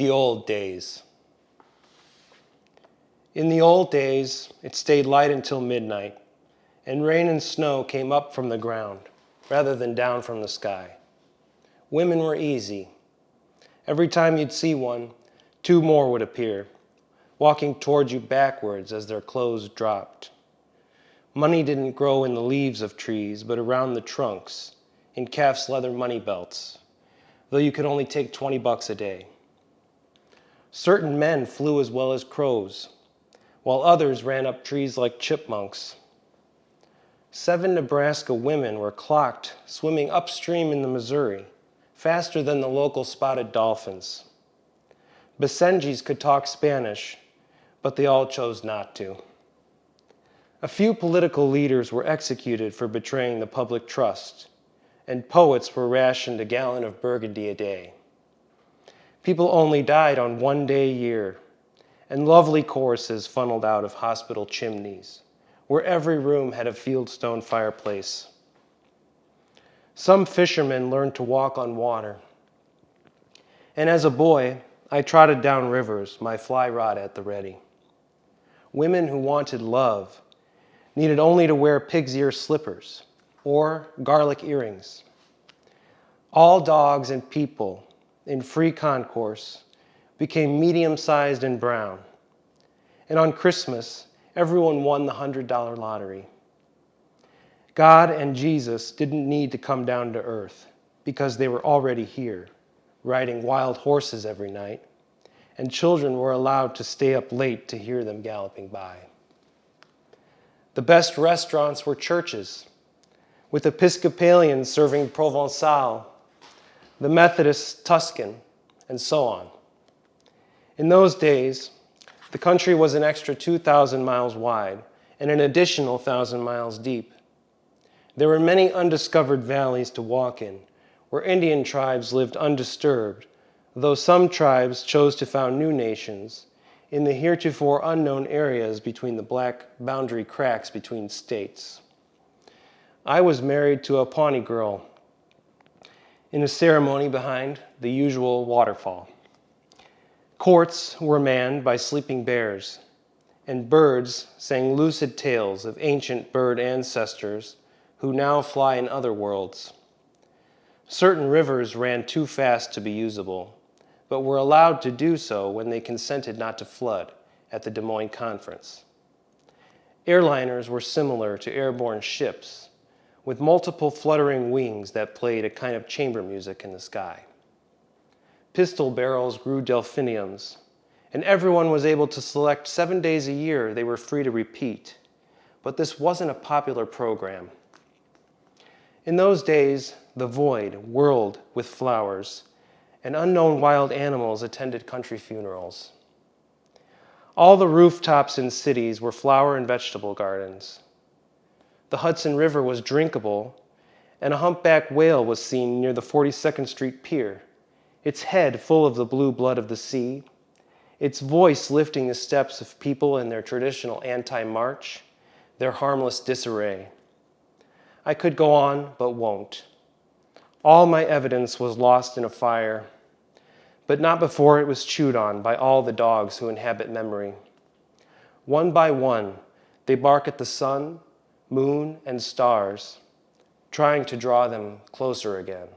The old days. In the old days, it stayed light until midnight, and rain and snow came up from the ground rather than down from the sky. Women were easy. Every time you'd see one, two more would appear, walking toward you backwards as their clothes dropped. Money didn't grow in the leaves of trees, but around the trunks, in calf's leather money belts, though you could only take $20 a day. Certain men flew as well as crows, while others ran up trees like chipmunks. 7 Nebraska women were clocked swimming upstream in the Missouri, faster than the local spotted dolphins. Basenjis could talk Spanish, but they all chose not to. A few political leaders were executed for betraying the public trust, and poets were rationed a gallon of Burgundy a day. People only died on one day a year, and lovely choruses funneled out of hospital chimneys, where every room had a fieldstone fireplace. Some fishermen learned to walk on water, and as a boy, I trotted down rivers, my fly rod at the ready. Women who wanted love needed only to wear pig's ear slippers or garlic earrings. All dogs and people in free concourse became medium-sized and brown. And on Christmas, everyone won the $100 lottery. God and Jesus didn't need to come down to earth because they were already here, riding wild horses every night, and children were allowed to stay up late to hear them galloping by. The best restaurants were churches, with Episcopalians serving Provençal, the Methodists Tuscan, and so on. In those days, the country was an extra 2,000 miles wide and an additional 1,000 miles deep. There were many undiscovered valleys to walk in, where Indian tribes lived undisturbed, though some tribes chose to found new nations in the heretofore unknown areas between the black boundary cracks between states. I was married to a Pawnee girl in a ceremony behind the usual waterfall. Courts were manned by sleeping bears, and birds sang lucid tales of ancient bird ancestors who now fly in other worlds. Certain rivers ran too fast to be usable, but were allowed to do so when they consented not to flood at the Des Moines Conference. Airliners were similar to airborne ships, with multiple fluttering wings that played a kind of chamber music in the sky. Pistol barrels grew delphiniums, and everyone was able to select 7 days a year they were free to repeat, but this wasn't a popular program. In those days, the void whirled with flowers, and unknown wild animals attended country funerals. All the rooftops in cities were flower and vegetable gardens. The Hudson River was drinkable, and a humpback whale was seen near the 42nd Street Pier, its head full of the blue blood of the sea, its voice lifting the steps of people in their traditional anti-march, their harmless disarray. I could go on, but won't. All my evidence was lost in a fire, but not before it was chewed on by all the dogs who inhabit memory. One by one, they bark at the sun, moon, and stars, trying to draw them closer again.